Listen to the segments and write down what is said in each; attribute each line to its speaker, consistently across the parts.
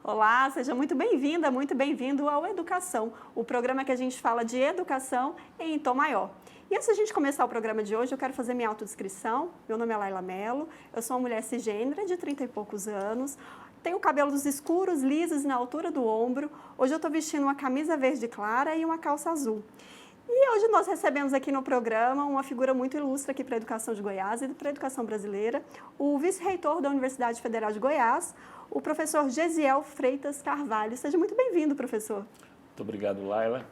Speaker 1: Olá, seja muito bem-vinda, muito bem-vindo ao Educação, o programa que a gente fala de educação em tom maior. E antes de a gente começar o programa de hoje, eu quero fazer minha autodescrição. Meu nome é Laila Mello, eu sou uma mulher cisgênera de 30 e poucos anos, tenho cabelos escuros, lisos na altura do ombro. Hoje eu estou vestindo uma camisa verde clara e uma calça azul. E hoje nós recebemos aqui no programa uma figura muito ilustre aqui para a educação de Goiás e para a educação brasileira, o vice-reitor da Universidade Federal de Goiás, o professor Gesiel Freitas Carvalho. Seja muito bem-vindo, professor.
Speaker 2: Muito obrigado, Laila.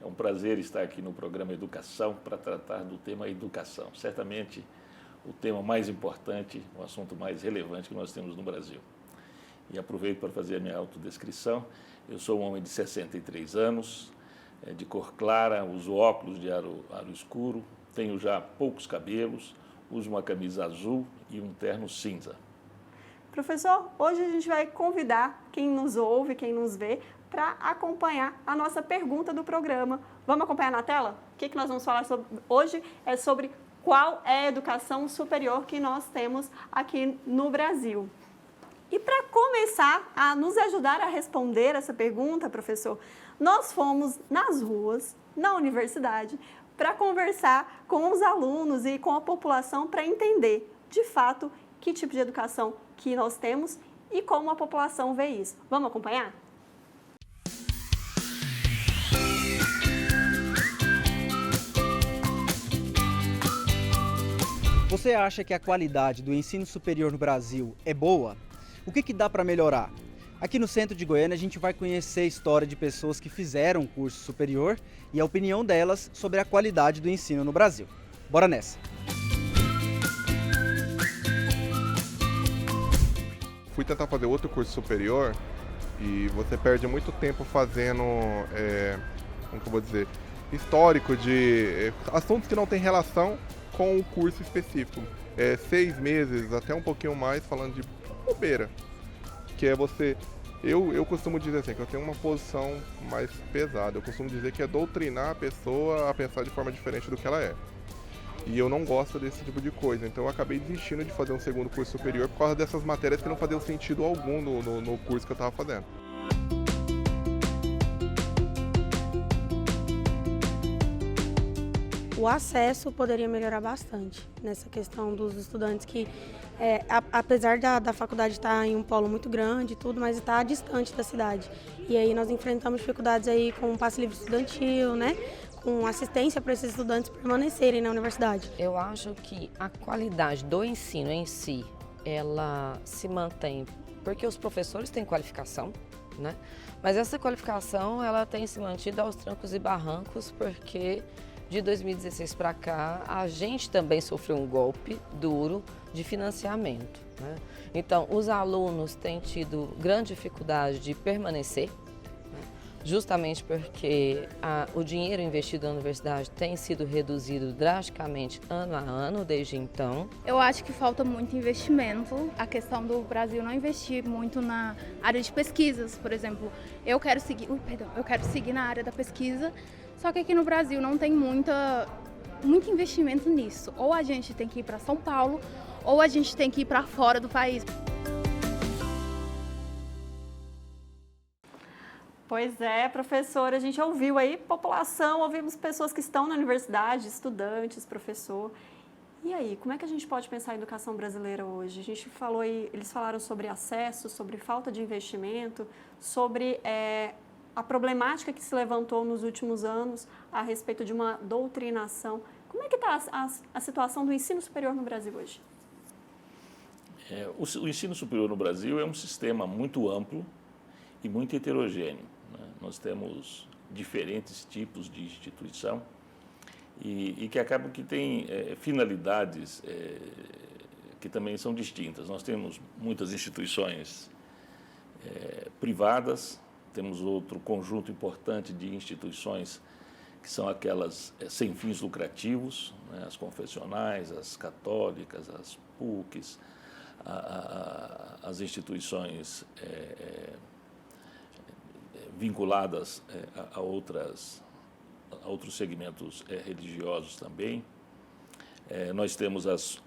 Speaker 2: É um prazer estar aqui no programa Educação para tratar do tema educação. Certamente o tema mais importante, o assunto mais relevante que nós temos no Brasil. E aproveito para fazer a minha autodescrição. Eu sou um homem de 63 anos, de cor clara, uso óculos de aro escuro, tenho já poucos cabelos, uso uma camisa azul e um terno cinza.
Speaker 1: Professor, hoje a gente vai convidar quem nos ouve, quem nos vê, para acompanhar a nossa pergunta do programa. Vamos acompanhar na tela? O que nós vamos falar sobre hoje é sobre qual é a educação superior que nós temos aqui no Brasil. E para começar a nos ajudar a responder essa pergunta, professor, nós fomos nas ruas, na universidade, para conversar com os alunos e com a população para entender, de fato, que tipo de educação que nós temos e como a população vê isso. Vamos acompanhar?
Speaker 3: Você acha que a qualidade do ensino superior no Brasil é boa? O que dá para melhorar? Aqui no centro de Goiânia a gente vai conhecer a história de pessoas que fizeram curso superior e a opinião delas sobre a qualidade do ensino no Brasil. Bora nessa!
Speaker 4: Fui tentar fazer outro curso superior e você perde muito tempo fazendo, como que eu vou dizer, histórico de assuntos que não têm relação com o curso específico. 6 meses, até um pouquinho mais, falando de bobeira. Que é você... Eu costumo dizer assim, que eu tenho uma posição mais pesada. Eu costumo dizer que é doutrinar a pessoa a pensar de forma diferente do que ela é. E eu não gosto desse tipo de coisa. Então eu acabei desistindo de fazer um segundo curso superior por causa dessas matérias que não faziam sentido algum no curso que eu estava fazendo.
Speaker 5: O acesso poderia melhorar bastante nessa questão dos estudantes que, apesar da faculdade estar em um polo muito grande e tudo, mas está distante da cidade. E aí nós enfrentamos dificuldades aí com o passe livre estudantil, né? Com assistência para esses estudantes permanecerem na universidade.
Speaker 6: Eu acho que a qualidade do ensino em si, ela se mantém porque os professores têm qualificação, né? Mas essa qualificação ela tem se mantido aos trancos e barrancos porque de 2016 para cá, a gente também sofreu um golpe duro de financiamento, né? Então, os alunos têm tido grande dificuldade de permanecer, né? Justamente porque o dinheiro investido na universidade tem sido reduzido drasticamente ano a ano desde então.
Speaker 7: Eu acho que falta muito investimento, a questão do Brasil não investir muito na área de pesquisas, por exemplo. Eu quero seguir na área da pesquisa, só que aqui no Brasil não tem muito investimento nisso. Ou a gente tem que ir para São Paulo, ou a gente tem que ir para fora do país.
Speaker 1: Pois é, professora, a gente ouviu aí população, ouvimos pessoas que estão na universidade, estudantes, professor. E aí, como é que a gente pode pensar a educação brasileira hoje? A gente falou aí, eles falaram sobre acesso, sobre falta de investimento, sobre a problemática que se levantou nos últimos anos a respeito de uma doutrinação. Como é que está a situação do ensino superior no Brasil hoje?
Speaker 2: O ensino superior no Brasil é um sistema muito amplo e muito heterogêneo, né? Nós temos diferentes tipos de instituição e que acabam que têm finalidades que também são distintas. Nós temos muitas instituições privadas, temos outro conjunto importante de instituições que são aquelas sem fins lucrativos, né? As confessionais, as católicas, as PUCs, as instituições vinculadas a outros segmentos religiosos também. Nós temos as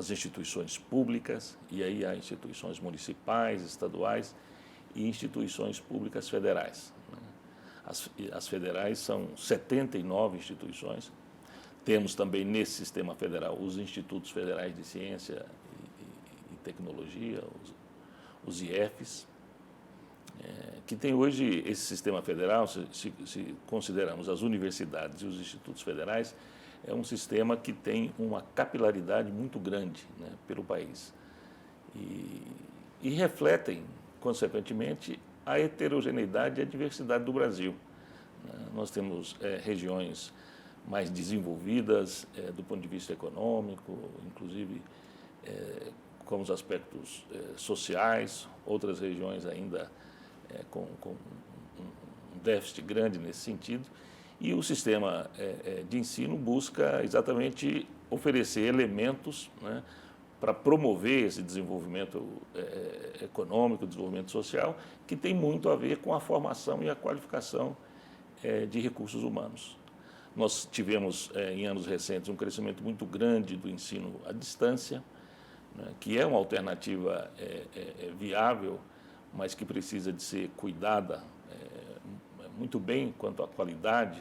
Speaker 2: instituições públicas, e aí há instituições municipais, estaduais, e instituições públicas federais. As federais são 79 instituições. Temos também nesse sistema federal os Institutos Federais de Ciência e Tecnologia, os IEFs, que tem hoje esse sistema federal, se considerarmos as universidades e os institutos federais, é um sistema que tem uma capilaridade muito grande, né, pelo país. E refletem, consequentemente, a heterogeneidade e a diversidade do Brasil. Nós temos regiões mais desenvolvidas do ponto de vista econômico, inclusive com os aspectos sociais, outras regiões ainda com um déficit grande nesse sentido, e o sistema de ensino busca exatamente oferecer elementos, né, para promover esse desenvolvimento econômico, desenvolvimento social, que tem muito a ver com a formação e a qualificação de recursos humanos. Nós tivemos, em anos recentes, um crescimento muito grande do ensino à distância, né, que é uma alternativa viável, mas que precisa de ser cuidada muito bem quanto à qualidade,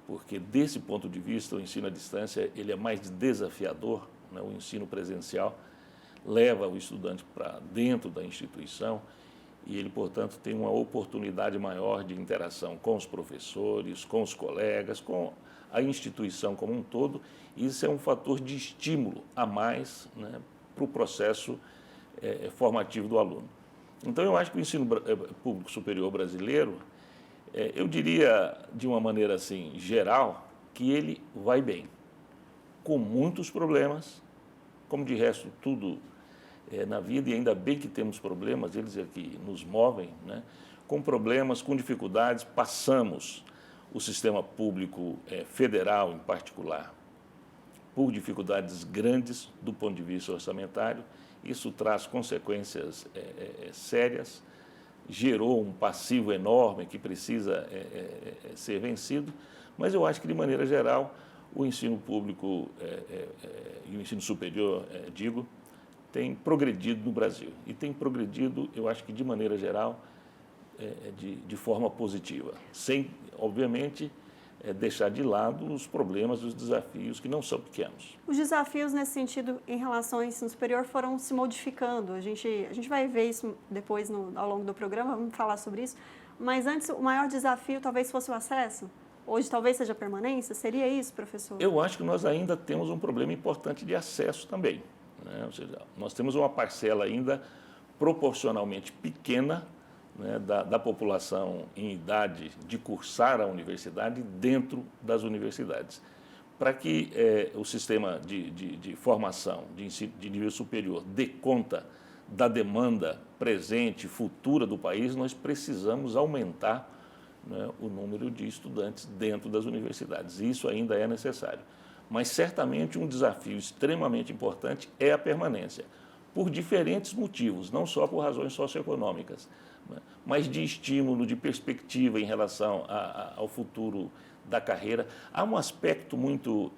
Speaker 2: porque, desse ponto de vista, o ensino à distância ele é mais desafiador, né? O ensino presencial leva o estudante para dentro da instituição e ele, portanto, tem uma oportunidade maior de interação com os professores, com os colegas, com a instituição como um todo. Isso é um fator de estímulo a mais, né, para o processo formativo do aluno. Então, eu acho que o ensino público superior brasileiro, eu diria, de uma maneira assim, geral, que ele vai bem, com muitos problemas, como de resto tudo na vida, e ainda bem que temos problemas, eles aqui nos movem, né? Com problemas, com dificuldades, passamos o sistema público federal em particular por dificuldades grandes do ponto de vista orçamentário. Isso traz consequências sérias, gerou um passivo enorme que precisa ser vencido, mas eu acho que, de maneira geral, o ensino público e o ensino superior, tem progredido no Brasil. E tem progredido, eu acho que, de maneira geral, de forma positiva, sem, obviamente, deixar de lado os problemas e os desafios que não são pequenos.
Speaker 1: Os desafios, nesse sentido, em relação ao ensino superior, foram se modificando. A gente vai ver isso depois, ao longo do programa, vamos falar sobre isso. Mas antes, o maior desafio talvez fosse o acesso? Hoje talvez seja a permanência? Seria isso, professor?
Speaker 2: Eu acho que nós ainda temos um problema importante de acesso também, né? Ou seja, nós temos uma parcela ainda proporcionalmente pequena, né, da população em idade de cursar a universidade dentro das universidades. Para que o sistema de formação de ensino de nível superior dê conta da demanda presente e futura do país, nós precisamos aumentar, né, o número de estudantes dentro das universidades. Isso ainda é necessário. Mas, certamente, um desafio extremamente importante é a permanência, por diferentes motivos, não só por razões socioeconômicas, né, mas de estímulo, de perspectiva em relação ao futuro da carreira. Há um aspecto muito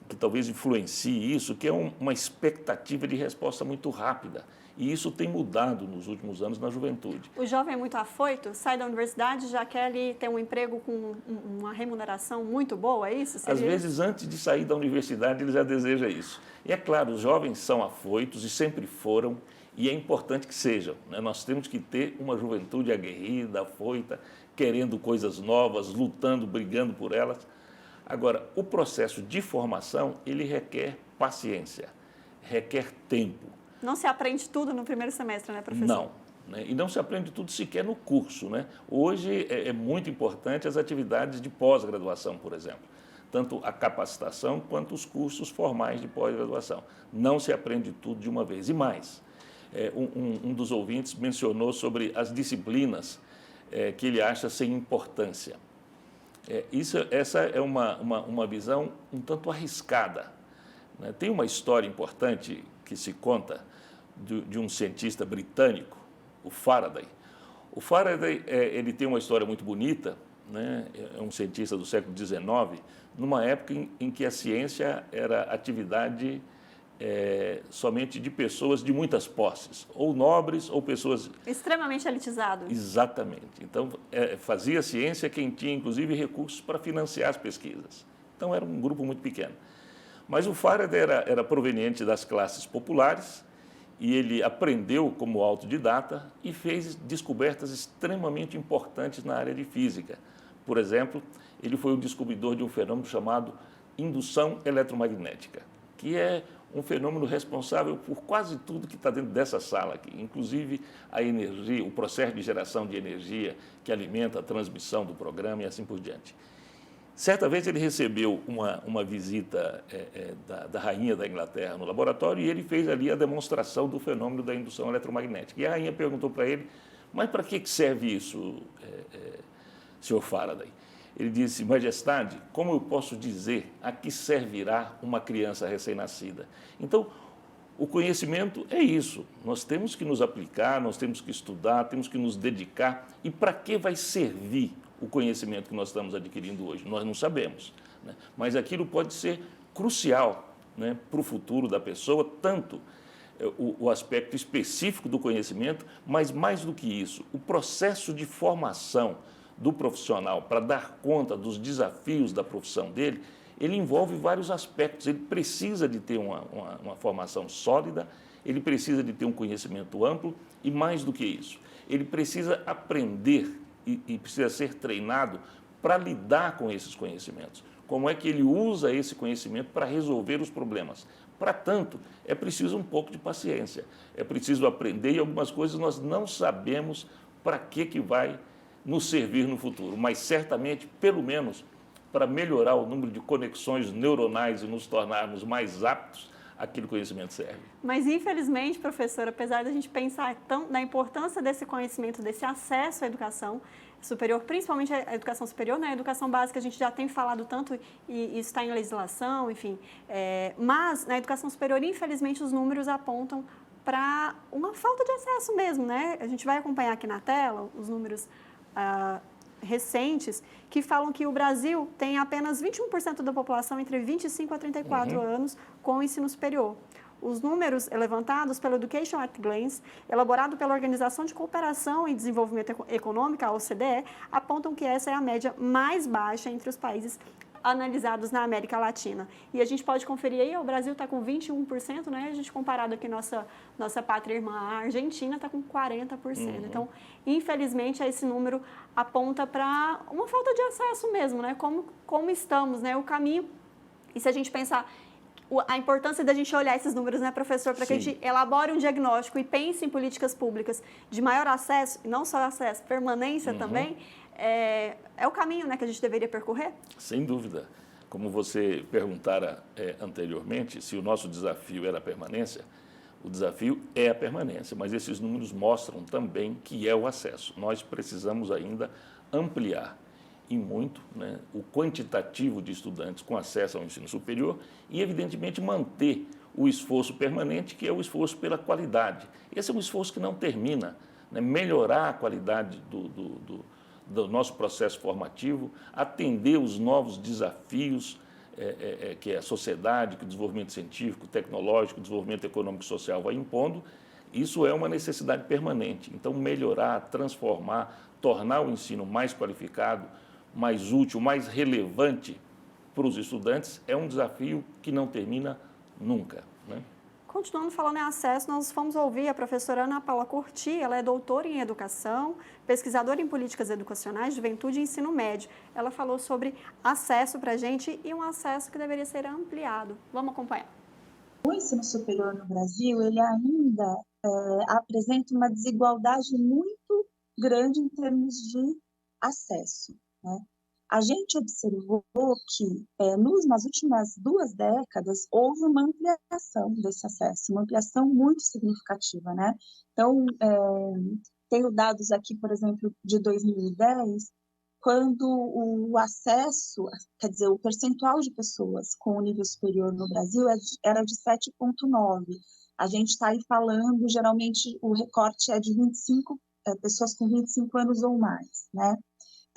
Speaker 2: que talvez influencie isso, que é uma expectativa de resposta muito rápida. E isso tem mudado nos últimos anos na juventude.
Speaker 1: O jovem é muito afoito, sai da universidade, já quer ali ter um emprego com uma remuneração muito boa, é isso?
Speaker 2: Às vezes, antes de sair da universidade, ele já deseja isso. E é claro, os jovens são afoitos e sempre foram, e é importante que sejam, né? Nós temos que ter uma juventude aguerrida, afoita, querendo coisas novas, lutando, brigando por elas. Agora, o processo de formação, ele requer paciência, requer tempo.
Speaker 1: Não se aprende tudo no primeiro semestre, né, professor?
Speaker 2: Não, né? E não se aprende tudo sequer no curso, né? Hoje é muito importante as atividades de pós-graduação, por exemplo. Tanto a capacitação quanto os cursos formais de pós-graduação. Não se aprende tudo de uma vez. E mais, um dos ouvintes mencionou sobre as disciplinas que ele acha sem importância. Essa é uma visão um tanto arriscada, né? Tem uma história importante que se conta de um cientista britânico, o Faraday. O Faraday ele tem uma história muito bonita, né? É um cientista do século XIX, numa época em que a ciência era atividade somente de pessoas de muitas posses, ou nobres ou pessoas...
Speaker 1: Extremamente elitizado.
Speaker 2: Exatamente. Então, fazia ciência quem tinha, inclusive, recursos para financiar as pesquisas. Então, era um grupo muito pequeno. Mas o Faraday era proveniente das classes populares e ele aprendeu como autodidata e fez descobertas extremamente importantes na área de física. Por exemplo, ele foi o descobridor de um fenômeno chamado indução eletromagnética, que é um fenômeno responsável por quase tudo que está dentro dessa sala aqui, inclusive a energia, o processo de geração de energia que alimenta a transmissão do programa e assim por diante. Certa vez ele recebeu uma visita da rainha da Inglaterra no laboratório e ele fez ali a demonstração do fenômeno da indução eletromagnética. E a rainha perguntou para ele, mas para que serve isso, senhor Faraday? Ele disse, majestade, como eu posso dizer a que servirá uma criança recém-nascida? Então, o conhecimento é isso. Nós temos que nos aplicar, nós temos que estudar, temos que nos dedicar. E para que vai servir o conhecimento que nós estamos adquirindo hoje? Nós não sabemos, né? Mas aquilo pode ser crucial, né, para o futuro da pessoa, tanto o aspecto específico do conhecimento, mas mais do que isso, o processo de formação do profissional para dar conta dos desafios da profissão dele, ele envolve vários aspectos. Ele precisa de ter uma formação sólida, ele precisa de ter um conhecimento amplo e, mais do que isso, ele precisa aprender e precisa ser treinado para lidar com esses conhecimentos. Como é que ele usa esse conhecimento para resolver os problemas? Para tanto, é preciso um pouco de paciência, é preciso aprender e algumas coisas nós não sabemos para que vai nos servir no futuro, mas certamente, pelo menos, para melhorar o número de conexões neuronais e nos tornarmos mais aptos, aquele conhecimento serve.
Speaker 1: Mas, infelizmente, professor, apesar da gente pensar na importância desse conhecimento, desse acesso à educação superior, principalmente a educação superior, né? A educação básica a gente já tem falado tanto e isso está em legislação, enfim. Mas, na educação superior, infelizmente, os números apontam para uma falta de acesso mesmo, né? A gente vai acompanhar aqui na tela os números recentes que falam que o Brasil tem apenas 21% da população entre 25 a 34 anos com ensino superior. Os números levantados pelo Education at Glance, elaborado pela Organização de Cooperação e Desenvolvimento Econômica, a OCDE, apontam que essa é a média mais baixa entre os países analisados na América Latina. E a gente pode conferir aí, o Brasil está com 21%, né? A gente comparado aqui nossa pátria irmã, a Argentina, está com 40%. Então, infelizmente, esse número aponta para uma falta de acesso mesmo, né? Como estamos, né? O caminho, e se a gente pensar a importância da gente olhar esses números, né, professor, para que a gente elabore um diagnóstico e pense em políticas públicas de maior acesso, e não só acesso, permanência também, é o caminho, né, que a gente deveria percorrer?
Speaker 2: Sem dúvida. Como você perguntara anteriormente, se o nosso desafio era a permanência, o desafio é a permanência, mas esses números mostram também que é o acesso. Nós precisamos ainda ampliar e muito, né, o quantitativo de estudantes com acesso ao ensino superior e, evidentemente, manter o esforço permanente, que é o esforço pela qualidade. Esse é um esforço que não termina, né? Melhorar a qualidade do nosso processo formativo, atender os novos desafios que a sociedade, que o desenvolvimento científico, tecnológico, o desenvolvimento econômico e social vai impondo, isso é uma necessidade permanente. Então, melhorar, transformar, tornar o ensino mais qualificado, mais útil, mais relevante para os estudantes, é um desafio que não termina nunca, né?
Speaker 1: Continuando falando em acesso, nós vamos ouvir a professora Ana Paula Curti, ela é doutora em educação, pesquisadora em políticas educacionais, juventude e ensino médio. Ela falou sobre acesso para a gente e um acesso que deveria ser ampliado. Vamos acompanhar.
Speaker 8: O ensino superior no Brasil, ele ainda apresenta uma desigualdade muito grande em termos de acesso, né? A gente observou que nas últimas 2 décadas houve uma ampliação desse acesso, uma ampliação muito significativa, né? Então, tenho dados aqui, por exemplo, de 2010, quando o acesso, quer dizer, o percentual de pessoas com o nível superior no Brasil era de 7,9%. A gente está aí falando, geralmente, o recorte é de 25, pessoas com 25 anos ou mais, né?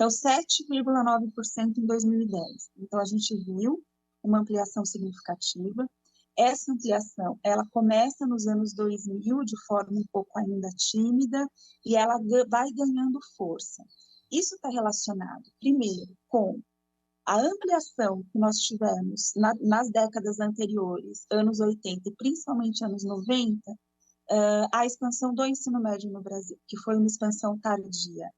Speaker 8: Então, 7,9% em 2010. Então, a gente viu uma ampliação significativa. Essa ampliação, ela começa nos anos 2000 de forma um pouco ainda tímida e ela vai ganhando força. Isso está relacionado, primeiro, com a ampliação que nós tivemos nas décadas anteriores, anos 80 e principalmente anos 90, a expansão do ensino médio no Brasil, que foi uma expansão tardia,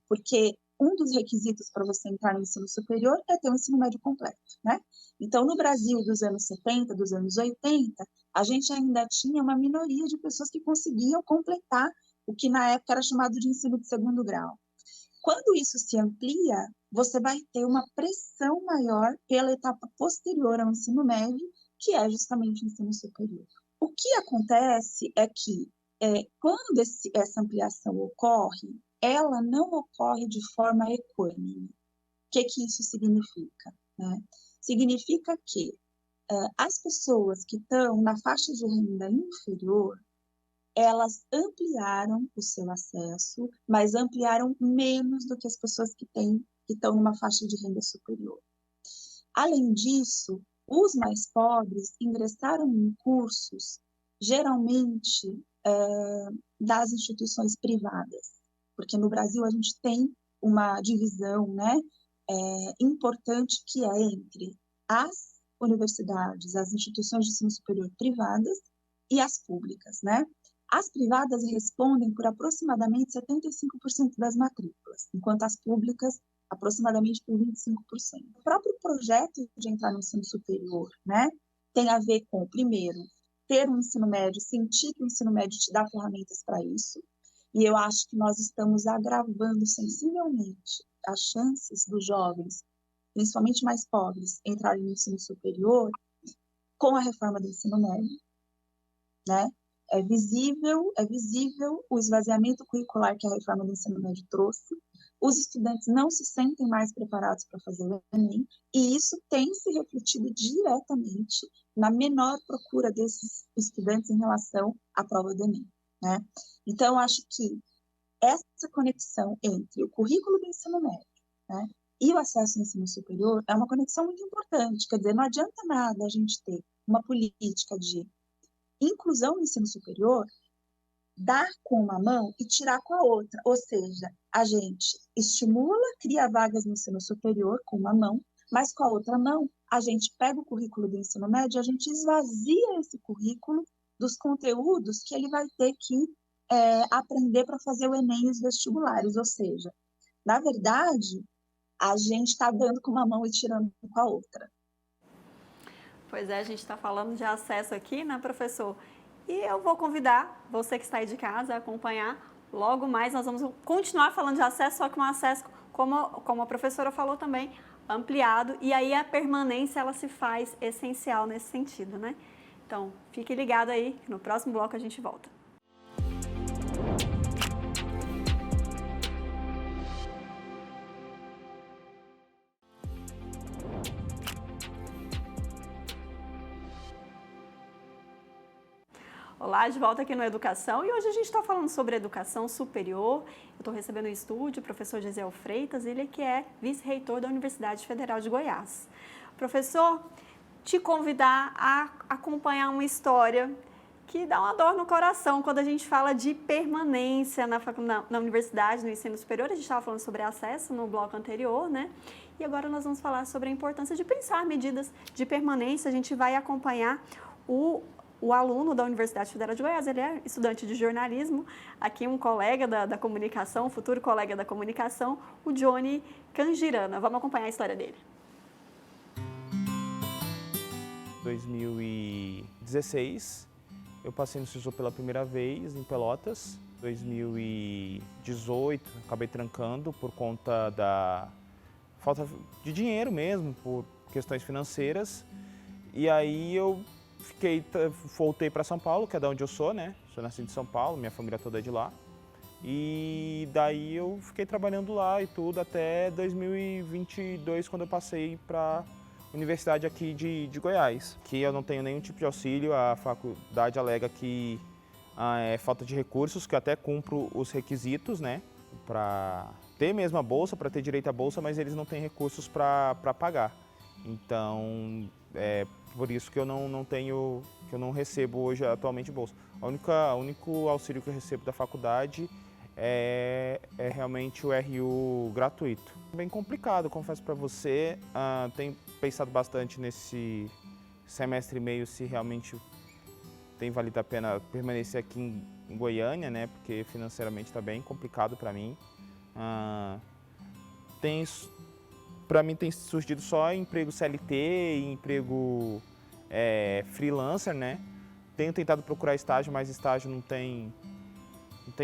Speaker 8: porque um dos requisitos para você entrar no ensino superior é ter um ensino médio completo, né? Então, no Brasil dos anos 70, dos anos 80, a gente ainda tinha uma minoria de pessoas que conseguiam completar o que na época era chamado de ensino de segundo grau. Quando isso se amplia, você vai ter uma pressão maior pela etapa posterior ao ensino médio, que é justamente o ensino superior. O que acontece é que, quando essa ampliação ocorre, ela não ocorre de forma equânime. O que isso significa, né? Significa que as pessoas que estão na faixa de renda inferior, elas ampliaram o seu acesso, mas ampliaram menos do que as pessoas que estão numa faixa de renda superior. Além disso, os mais pobres ingressaram em cursos, geralmente, das instituições privadas, porque no Brasil a gente tem uma divisão, né, importante que é entre as universidades, as instituições de ensino superior privadas e as públicas, né? As privadas respondem por aproximadamente 75% das matrículas, enquanto as públicas aproximadamente por 25%. O próprio projeto de entrar no ensino superior, né, tem a ver com, primeiro, ter um ensino médio, sentir que o ensino médio te dá ferramentas para isso, e eu acho que nós estamos agravando sensivelmente as chances dos jovens, principalmente mais pobres, entrarem no ensino superior com a reforma do ensino médio, né? É visível o esvaziamento curricular que a reforma do ensino médio trouxe. Os estudantes não se sentem mais preparados para fazer o Enem, e isso tem se refletido diretamente na menor procura desses estudantes em relação à prova do Enem, né? Então, acho que essa conexão entre o currículo do ensino médio, né, e o acesso ao ensino superior é uma conexão muito importante. Quer dizer, não adianta nada a gente ter uma política de inclusão no ensino superior, dar com uma mão e tirar com a outra. Ou seja, a gente estimula, cria vagas no ensino superior com uma mão, mas com a outra mão, a gente pega o currículo do ensino médio, a gente esvazia esse currículo dos conteúdos que ele vai ter que aprender para fazer o Enem e os vestibulares. Ou seja, na verdade, a gente está dando com uma mão e tirando com a outra.
Speaker 1: Pois é, a gente está falando de acesso aqui, né, professor? E eu vou convidar você que está aí de casa a acompanhar. Logo mais nós vamos continuar falando de acesso, só que um acesso, como a professora falou também, ampliado. E aí a permanência, ela se faz essencial nesse sentido, né? Então, fique ligado aí, que no próximo bloco a gente volta. Olá, de volta aqui no Educação, e hoje a gente está falando sobre educação superior. Eu estou recebendo em estúdio o professor Gisel Freitas, ele que é vice-reitor da Universidade Federal de Goiás. Professor, te convidar a acompanhar uma história que dá uma dor no coração quando a gente fala de permanência na universidade, no ensino superior. A gente estava falando sobre acesso no bloco anterior, né? E agora nós vamos falar sobre a importância de pensar medidas de permanência. A gente vai acompanhar o aluno da Universidade Federal de Goiás, ele é estudante de jornalismo, aqui um colega da comunicação, um futuro colega da comunicação, o Johnny Cangirana. Vamos acompanhar a história dele.
Speaker 9: 2016, eu passei no SISU pela primeira vez em Pelotas. 2018, acabei trancando por conta da falta de dinheiro mesmo, por questões financeiras. E aí eu voltei para São Paulo, que é de onde eu sou, né? Sou nascido em São Paulo, minha família toda é de lá. E daí eu fiquei trabalhando lá e tudo até 2022, quando eu passei para a universidade aqui de Goiás. Que eu não tenho nenhum tipo de auxílio, a faculdade alega que é falta de recursos, que eu até cumpro os requisitos, né? Para ter mesmo a bolsa, para ter direito à bolsa, mas eles não têm recursos para pagar. Então, é por isso que eu não recebo hoje atualmente bolsa. O único auxílio que eu recebo da faculdade é realmente o RU gratuito. Bem complicado, confesso para você. Tenho pensado bastante nesse semestre e meio se realmente tem valido a pena permanecer aqui em Goiânia, né? Porque financeiramente está bem complicado para mim. Para mim tem surgido só emprego CLT e emprego freelancer, né? Tenho tentado procurar estágio, mas estágio não tem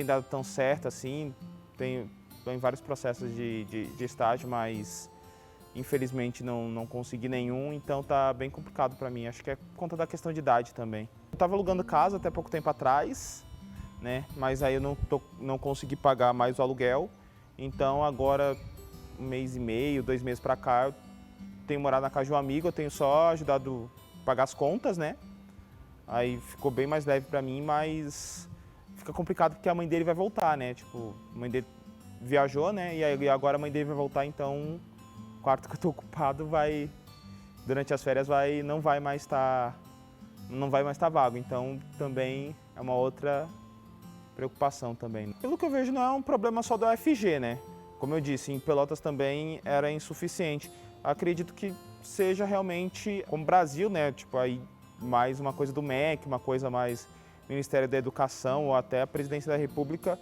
Speaker 9: dado tão certo assim. Estou em vários processos de estágio, mas infelizmente não consegui nenhum, então tá bem complicado para mim. Acho que é por conta da questão de idade também. Eu estava alugando casa até pouco tempo atrás, né? Mas aí eu não consegui pagar mais o aluguel. Então agora, 1 mês e meio, 2 meses para cá, eu tenho morado na casa de um amigo, eu tenho só ajudado a pagar as contas, né? Aí ficou bem mais leve para mim, mas fica complicado porque a mãe dele vai voltar, né? Tipo, a mãe dele viajou, né? E agora a mãe dele vai voltar, então o quarto que eu tô ocupado durante as férias não vai mais estar vago. Então também é uma outra preocupação também. Pelo que eu vejo, não é um problema só da UFG, né? Como eu disse, em Pelotas também era insuficiente. Acredito que seja realmente, como o Brasil, né? Tipo, aí mais uma coisa do MEC, uma coisa mais Ministério da Educação ou até a Presidência da República,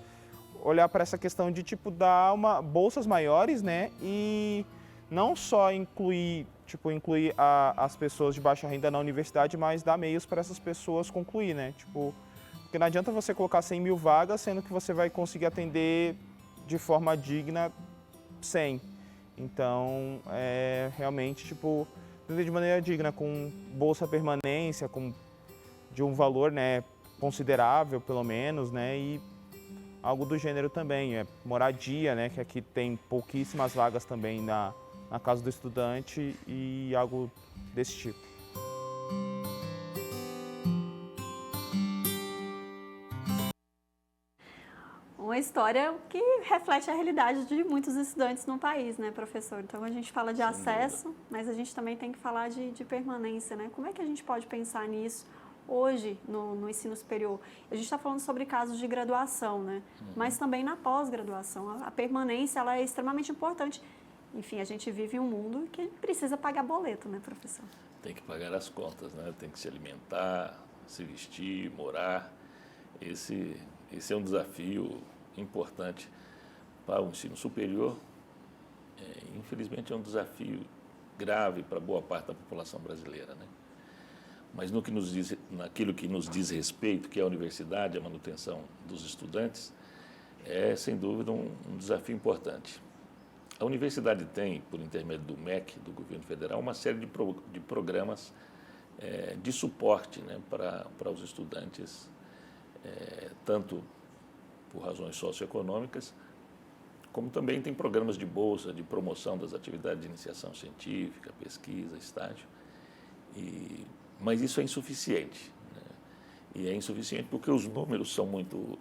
Speaker 9: olhar para essa questão de tipo dar bolsas maiores, né? E não só incluir as pessoas de baixa renda na universidade, mas dar meios para essas pessoas concluir, né? Tipo, porque não adianta você colocar 100 mil vagas, sendo que você vai conseguir atender de forma digna 100. Então, realmente, tipo, atender de maneira digna, com bolsa permanência, de um valor, né, considerável, pelo menos, né, e algo do gênero também, moradia, né, que aqui tem pouquíssimas vagas também na casa do estudante e algo desse tipo.
Speaker 1: Uma história que reflete a realidade de muitos estudantes no país, né, professor? Então, a gente fala de acesso, mas a gente também tem que falar de permanência, né? Como é que a gente pode pensar nisso hoje no ensino superior? A gente está falando sobre casos de graduação, né? Mas também na pós-graduação. A permanência, ela é extremamente importante. Enfim, a gente vive em um mundo que precisa pagar boleto, né, professor?
Speaker 2: Tem que pagar as contas, né? Tem que se alimentar, se vestir, morar. Esse é um desafio importante para o ensino superior. Infelizmente, é um desafio grave para boa parte da população brasileira, né? Mas naquilo que nos diz respeito, que é a universidade, a manutenção dos estudantes, é, sem dúvida, um desafio importante. A universidade tem, por intermédio do MEC, do governo federal, uma série de programas de suporte, né, para os estudantes, tanto por razões socioeconômicas, como também tem programas de bolsa, de promoção das atividades de iniciação científica, pesquisa, estágio. Mas isso é insuficiente, né? E é insuficiente porque os números são muito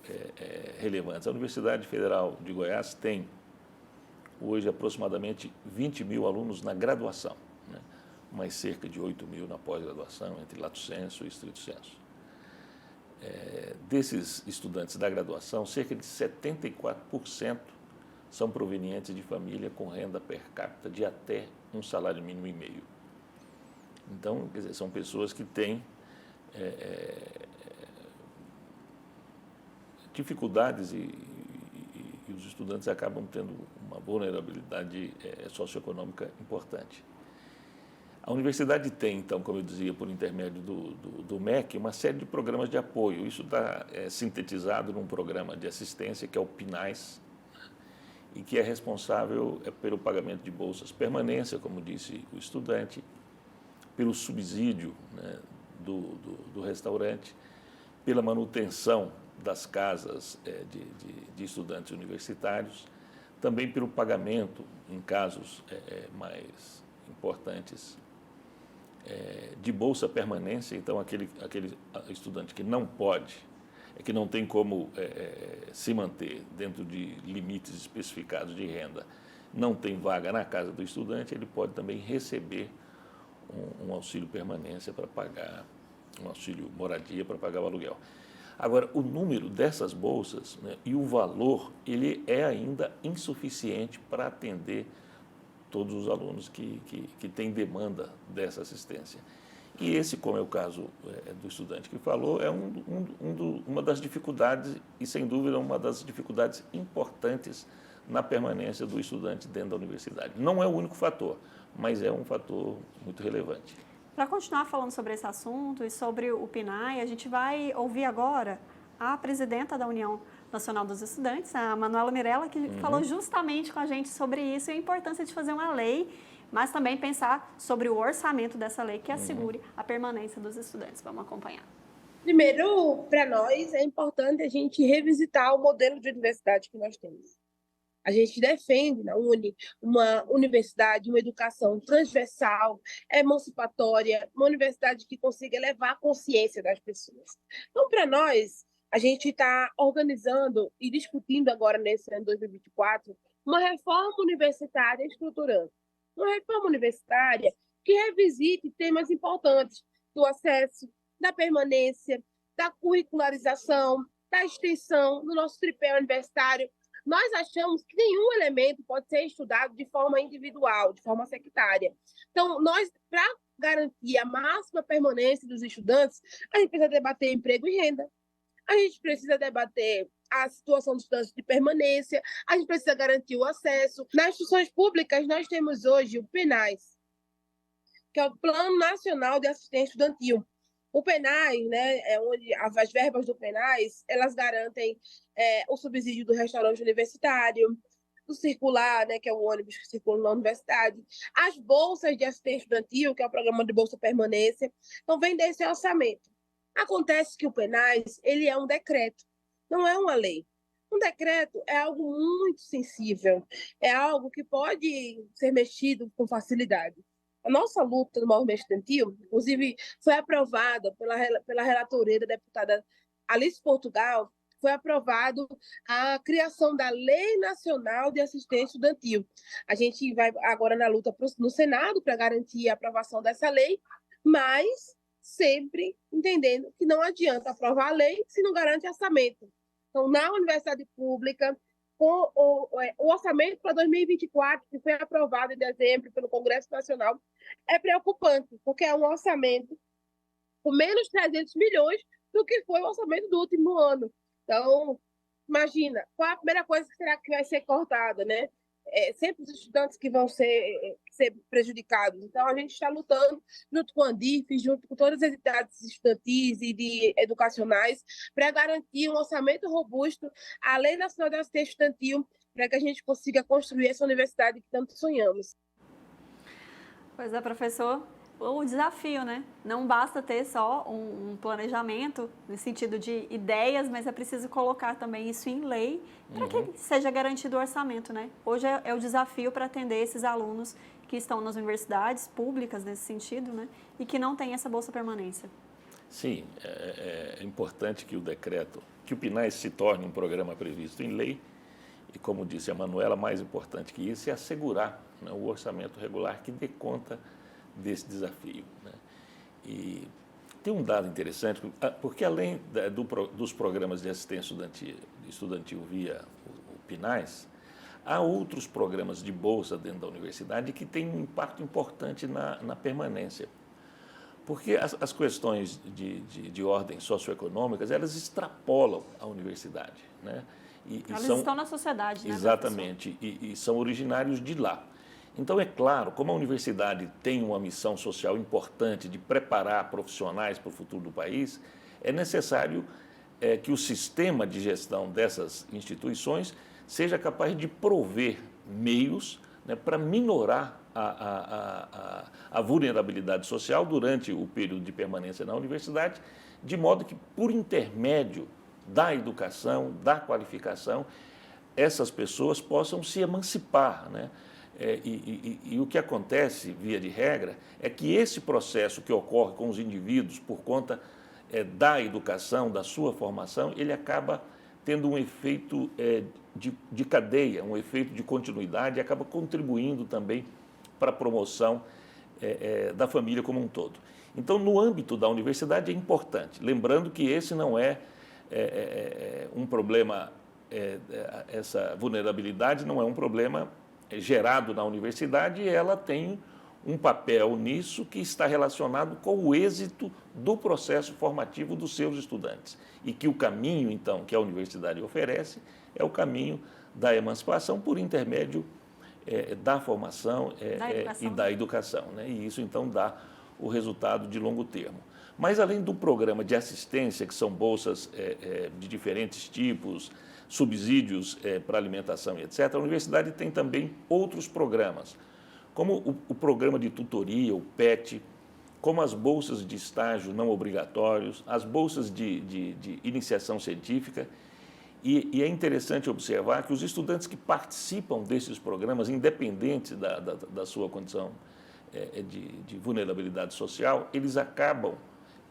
Speaker 2: relevantes. A Universidade Federal de Goiás tem hoje aproximadamente 20 mil alunos na graduação, né? Mais cerca de 8 mil na pós-graduação, entre lato sensu e estrito sensu. Desses estudantes da graduação, cerca de 74% são provenientes de família com renda per capita de até um salário mínimo e meio. Então, quer dizer, são pessoas que têm dificuldades e os estudantes acabam tendo uma vulnerabilidade socioeconômica importante. A universidade tem, então, como eu dizia, por intermédio do MEC, uma série de programas de apoio. Isso está sintetizado num programa de assistência, que é o PNAES, e que é responsável pelo pagamento de bolsas permanência, como disse o estudante, pelo subsídio, né, do restaurante, pela manutenção das casas de estudantes universitários, também pelo pagamento, em casos mais importantes, de bolsa permanência. Então, aquele estudante que não pode, que não tem como se manter dentro de limites especificados de renda, não tem vaga na casa do estudante, ele pode também receber um auxílio permanência para pagar, um auxílio moradia para pagar o aluguel. Agora, o número dessas bolsas, né, e o valor, ele é ainda insuficiente para atender todos os alunos que têm demanda dessa assistência. E esse, como é o caso do estudante que falou, é uma das dificuldades, e sem dúvida uma das dificuldades importantes na permanência do estudante dentro da universidade. Não é o único fator, mas é um fator muito relevante.
Speaker 1: Para continuar falando sobre esse assunto e sobre o PNAE, a gente vai ouvir agora a presidenta da União Nacional dos Estudantes, a Manuela Mirella, que falou justamente com a gente sobre isso e a importância de fazer uma lei, mas também pensar sobre o orçamento dessa lei que assegure a permanência dos estudantes. Vamos acompanhar.
Speaker 10: Primeiro, para nós, é importante a gente revisitar o modelo de universidade que nós temos. A gente defende na Uni uma universidade, uma educação transversal, emancipatória, uma universidade que consiga elevar a consciência das pessoas. Então, para nós, a gente está organizando e discutindo agora, nesse ano 2024, uma reforma universitária estruturante. Uma reforma universitária que revisite temas importantes do acesso, da permanência, da curricularização, da extensão do nosso tripé universitário. Nós achamos que nenhum elemento pode ser estudado de forma individual, de forma sectária. Então, nós, para garantir a máxima permanência dos estudantes, a gente precisa debater emprego e renda, a gente precisa debater a situação dos estudantes de permanência, a gente precisa garantir o acesso. Nas instituições públicas, nós temos hoje o PNAES, que é o Plano Nacional de Assistência Estudantil. O PNAES, né, é onde as verbas do PNAES, elas garantem o subsídio do restaurante universitário, do circular, né, que é o ônibus que circula na universidade, as bolsas de assistência estudantil, que é o programa de bolsa permanência. Então, vem desse orçamento. Acontece que o PNAES, ele é um decreto, não é uma lei. Um decreto é algo muito sensível, é algo que pode ser mexido com facilidade. A nossa luta no movimento estudantil, inclusive, foi aprovada pela relatoria da deputada Alice Portugal, foi aprovado a criação da Lei Nacional de Assistência Estudantil. A gente vai agora na luta no Senado para garantir a aprovação dessa lei, mas sempre entendendo que não adianta aprovar a lei se não garante orçamento. Então, na universidade pública, com o orçamento para 2024, que foi aprovado em dezembro pelo Congresso Nacional, é preocupante, porque é um orçamento com menos 300 milhões do que foi o orçamento do último ano. Então, imagina, qual a primeira coisa que será que vai ser cortada, né? Sempre os estudantes que vão ser prejudicados. Então, a gente está lutando junto com a ANDIF, junto com todas as entidades estudantis e educacionais, para garantir um orçamento robusto, a Lei Nacional de Assistência Estudantil, para que a gente consiga construir essa universidade que tanto sonhamos.
Speaker 1: Pois é, professor. O desafio, né? Não basta ter só um planejamento no sentido de ideias, mas é preciso colocar também isso em lei para que seja garantido o orçamento, né? Hoje é o desafio para atender esses alunos que estão nas universidades públicas nesse sentido, né? E que não têm essa bolsa permanência.
Speaker 2: Sim, é importante que o decreto, que o PNAES se torne um programa previsto em lei e, como disse a Manuela, mais importante que isso é assegurar, né, o orçamento regular que dê conta desse desafio, né? E tem um dado interessante, porque além dos programas de assistência estudantil via o PNAES, há outros programas de bolsa dentro da universidade que têm um impacto importante na permanência. Porque as questões de ordem socioeconômicas, elas extrapolam a universidade, né?
Speaker 1: Elas estão na sociedade, né?
Speaker 2: Exatamente, e são originários de lá. Então, é claro, como a universidade tem uma missão social importante de preparar profissionais para o futuro do país, é necessário que o sistema de gestão dessas instituições seja capaz de prover meios, né, para minorar a vulnerabilidade social durante o período de permanência na universidade, de modo que, por intermédio da educação, da qualificação, essas pessoas possam se emancipar, né? E o que acontece, via de regra, é que esse processo que ocorre com os indivíduos por conta da educação, da sua formação, ele acaba tendo um efeito de cadeia, um efeito de continuidade e acaba contribuindo também para a promoção da família como um todo. Então, no âmbito da universidade é importante, lembrando que esse não é um problema, essa vulnerabilidade não é um problema gerado na universidade, e ela tem um papel nisso que está relacionado com o êxito do processo formativo dos seus estudantes. E que o caminho, então, que a universidade oferece é o caminho da emancipação por intermédio da formação e da educação, né? E isso, então, dá o resultado de longo termo. Mas, além do programa de assistência, que são bolsas de diferentes tipos, subsídios para alimentação e etc., a universidade tem também outros programas, como o programa de tutoria, o PET, como as bolsas de estágio não obrigatórios, as bolsas de iniciação científica. E é interessante observar que os estudantes que participam desses programas, independente da sua condição de vulnerabilidade social, eles acabam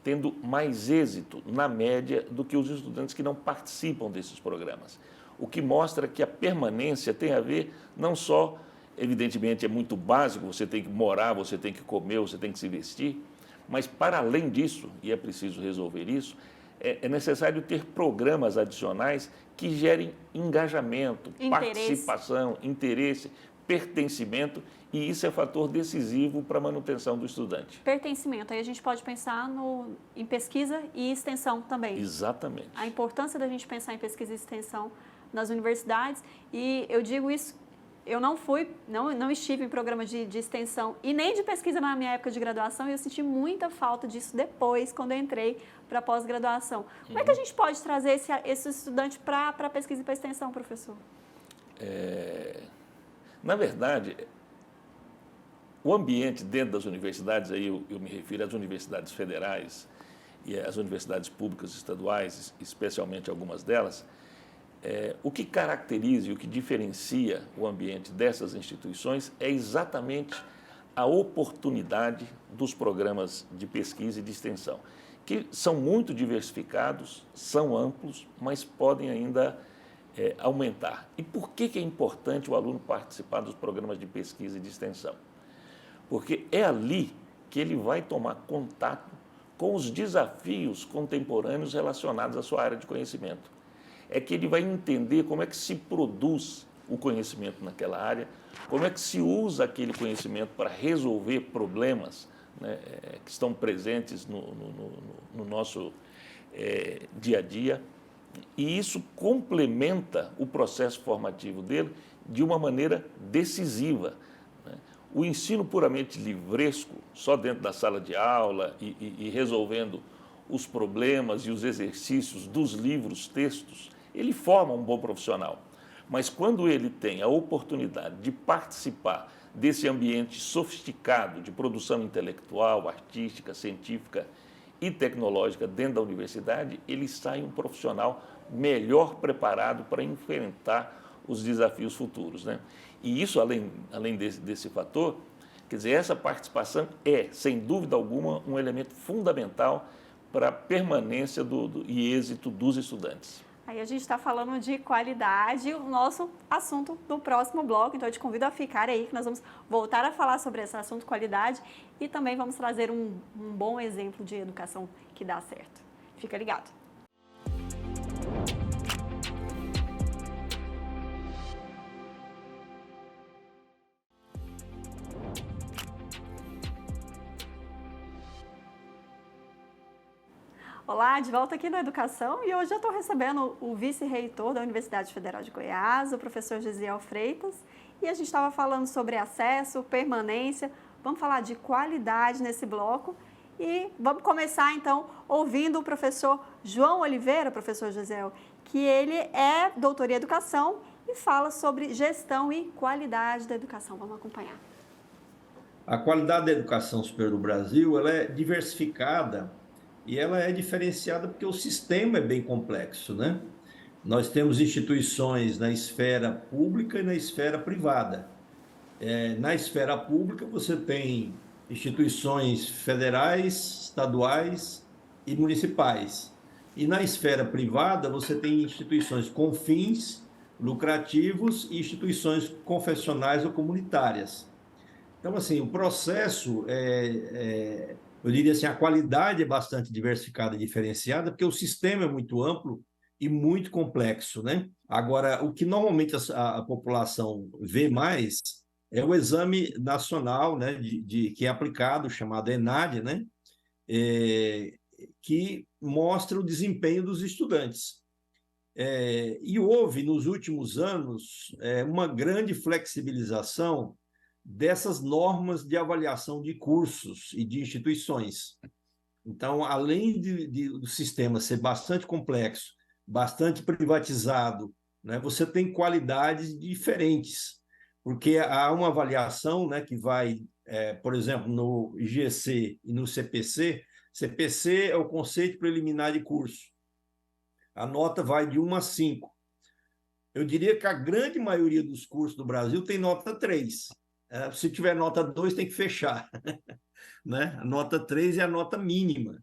Speaker 2: tendo mais êxito, na média, do que os estudantes que não participam desses programas. O que mostra que a permanência tem a ver não só, evidentemente, é muito básico, você tem que morar, você tem que comer, você tem que se vestir, mas, para além disso, e é preciso resolver isso, é necessário ter programas adicionais que gerem engajamento, participação, interesse, pertencimento, e isso é fator decisivo para a manutenção do estudante.
Speaker 1: Pertencimento, aí a gente pode pensar em pesquisa e extensão também.
Speaker 2: Exatamente.
Speaker 1: A importância da gente pensar em pesquisa e extensão nas universidades, e eu digo isso, eu não estive em programa de extensão e nem de pesquisa na minha época de graduação, e eu senti muita falta disso depois, quando eu entrei para a pós-graduação. Como é que a gente pode trazer esse estudante para a pesquisa e para a extensão, professor?
Speaker 2: Na verdade, o ambiente dentro das universidades, aí eu me refiro às universidades federais e às universidades públicas estaduais, especialmente algumas delas, o que caracteriza e o que diferencia o ambiente dessas instituições é exatamente a oportunidade dos programas de pesquisa e de extensão, que são muito diversificados, são amplos, mas podem ainda aumentar. E por que é importante o aluno participar dos programas de pesquisa e de extensão? Porque é ali que ele vai tomar contato com os desafios contemporâneos relacionados à sua área de conhecimento. É que ele vai entender como é que se produz o conhecimento naquela área, como é que se usa aquele conhecimento para resolver problemas, né, que estão presentes no nosso dia a dia. E isso complementa o processo formativo dele de uma maneira decisiva. O ensino puramente livresco, só dentro da sala de aula e resolvendo os problemas e os exercícios dos livros, textos, ele forma um bom profissional. Mas quando ele tem a oportunidade de participar desse ambiente sofisticado de produção intelectual, artística, científica e tecnológica dentro da universidade, ele sai um profissional melhor preparado para enfrentar os desafios futuros, né? E isso, além desse fator, quer dizer, essa participação é, sem dúvida alguma, um elemento fundamental para a permanência e êxito dos estudantes.
Speaker 1: Aí a gente está falando de qualidade, o nosso assunto do próximo bloco, então eu te convido a ficar aí, que nós vamos voltar a falar sobre esse assunto qualidade e também vamos trazer um bom exemplo de educação que dá certo. Fica ligado. Olá, de volta aqui na Educação, e hoje eu estou recebendo o vice-reitor da Universidade Federal de Goiás, o professor Gesiel Freitas, e a gente estava falando sobre acesso, permanência, vamos falar de qualidade nesse bloco, e vamos começar então ouvindo o professor João Oliveira, professor Gesiel, que ele é doutor em Educação e fala sobre gestão e qualidade da educação. Vamos acompanhar.
Speaker 11: A qualidade da educação superior no Brasil, ela é diversificada e ela é diferenciada porque o sistema é bem complexo, né? Nós temos instituições na esfera pública e na esfera privada. Na esfera pública, você tem instituições federais, estaduais e municipais. E na esfera privada, você tem instituições com fins lucrativos e instituições confessionais ou comunitárias. Então, assim, o processo, eu diria assim, a qualidade é bastante diversificada e diferenciada, porque o sistema é muito amplo e muito complexo, né? Agora, o que normalmente a população vê mais é o exame nacional, né, que é aplicado, chamado ENAD, né? Que mostra o desempenho dos estudantes. E houve, nos últimos anos, uma grande flexibilização dessas normas de avaliação de cursos e de instituições. Então, além do sistema ser bastante complexo, bastante privatizado, né, você tem qualidades diferentes, porque há uma avaliação, né, que vai, por exemplo, no IGC e no CPC. CPC é o conceito preliminar de curso. A nota vai de 1 a 5. Eu diria que a grande maioria dos cursos do Brasil tem nota 3. Se tiver nota 2, tem que fechar. Né? A nota 3 é a nota mínima.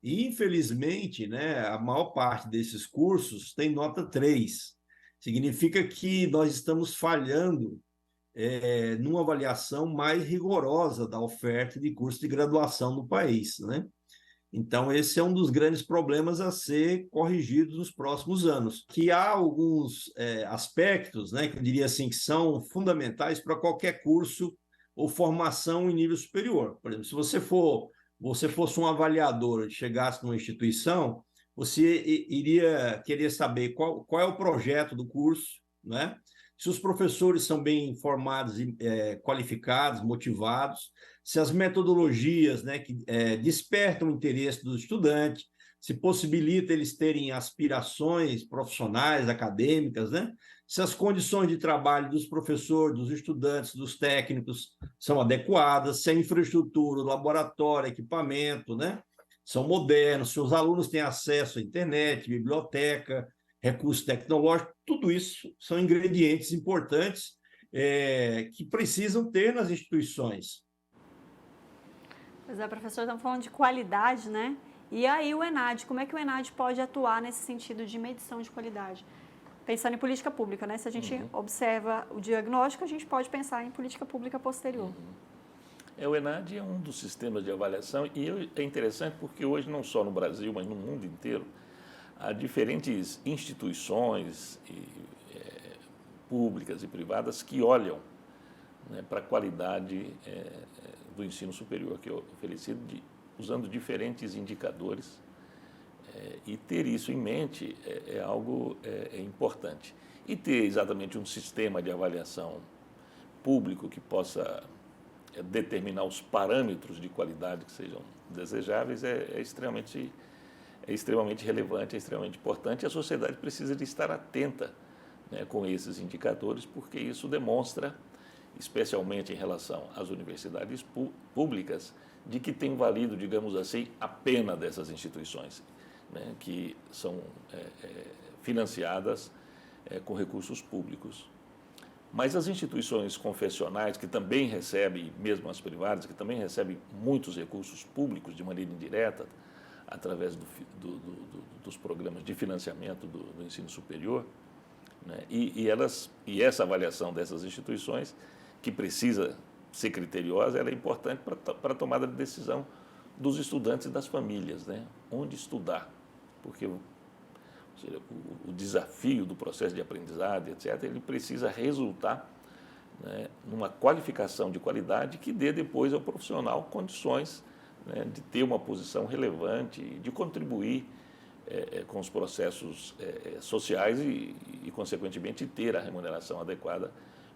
Speaker 11: E, infelizmente, né, a maior parte desses cursos tem nota 3. Significa que nós estamos falhando numa avaliação mais rigorosa da oferta de curso de graduação no país, né? Então, esse é um dos grandes problemas a ser corrigidos nos próximos anos. Que há alguns aspectos, né, que eu diria assim, que são fundamentais para qualquer curso ou formação em nível superior. Por exemplo, se você fosse um avaliador e chegasse numa instituição, você iria querer saber qual é o projeto do curso, né? Se os professores são bem formados, qualificados, motivados, se as metodologias, né, que despertam o interesse dos estudantes, se possibilita eles terem aspirações profissionais, acadêmicas, né? Se as condições de trabalho dos professores, dos estudantes, dos técnicos são adequadas, se a infraestrutura, o laboratório, equipamento, né, são modernos, se os alunos têm acesso à internet, biblioteca, recursos tecnológicos, tudo isso são ingredientes importantes que precisam ter nas instituições.
Speaker 1: Pois é, professor, estamos falando de qualidade, né? E aí o ENAD, como é que o ENAD pode atuar nesse sentido de medição de qualidade? Pensando em política pública, né? Se a gente observa o diagnóstico, a gente pode pensar em política pública posterior.
Speaker 2: O ENAD é um dos sistemas de avaliação e é interessante porque hoje, não só no Brasil, mas no mundo inteiro, há diferentes instituições públicas e privadas que olham, né, para a qualidade do ensino superior que é oferecido usando diferentes indicadores. E ter isso em mente é algo importante. E ter exatamente um sistema de avaliação público que possa determinar os parâmetros de qualidade que sejam desejáveis é extremamente relevante, é extremamente importante. E a sociedade precisa de estar atenta, né, com esses indicadores, porque isso demonstra, especialmente em relação às universidades públicas, de que tem valido, digamos assim, a pena dessas instituições, né, que são financiadas com recursos públicos. Mas as instituições confessionais, que também recebem, mesmo as privadas, que também recebem muitos recursos públicos de maneira indireta, através dos programas de financiamento do ensino superior, né, e essa avaliação dessas instituições, que precisa ser criteriosa, ela é importante para a tomada de decisão dos estudantes e das famílias, né? Onde estudar, porque o desafio do processo de aprendizado, etc., ele precisa resultar, né, numa qualificação de qualidade que dê depois ao profissional condições, né, de ter uma posição relevante, de contribuir com os processos sociais e, consequentemente, ter a remuneração adequada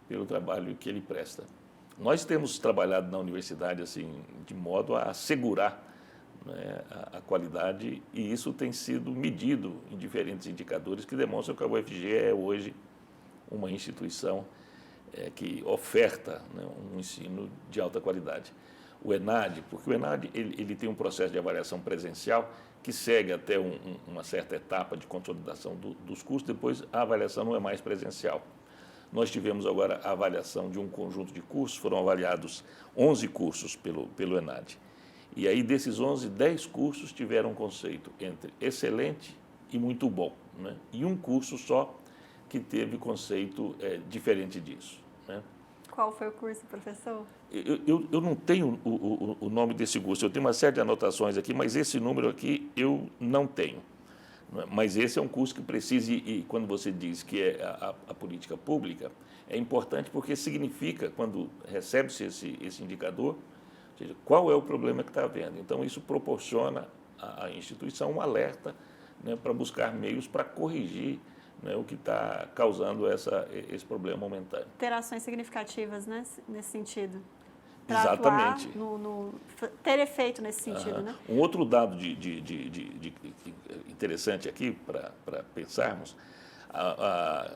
Speaker 2: pelo trabalho que ele presta. Nós temos trabalhado na universidade assim, de modo a assegurar, né, a qualidade, e isso tem sido medido em diferentes indicadores que demonstram que a UFG é hoje uma instituição que oferta, né, um ensino de alta qualidade. O ENAD, porque o ENAD ele tem um processo de avaliação presencial que segue até uma certa etapa de consolidação dos cursos, depois a avaliação não é mais presencial. Nós tivemos agora a avaliação de um conjunto de cursos, foram avaliados 11 cursos pelo ENAD. E aí, desses 11, 10 cursos tiveram um conceito entre excelente e muito bom, né? E um curso só que teve conceito diferente disso, né?
Speaker 1: qual foi o curso, professor?
Speaker 2: Eu não tenho o nome desse curso, eu tenho uma série de anotações aqui, mas esse número aqui eu não tenho. Mas esse é um curso que precisa, e quando você diz que é a política pública, é importante porque significa, quando recebe-se esse indicador, ou seja, qual é o problema que está havendo. Então, isso proporciona à instituição um alerta, né, para buscar meios para corrigir, né, o que está causando esse problema momentâneo.
Speaker 1: Interações significativas, né, nesse sentido. Pra
Speaker 2: Exatamente.
Speaker 1: Ter efeito nesse sentido, né?
Speaker 2: Um outro dado interessante aqui para pensarmos,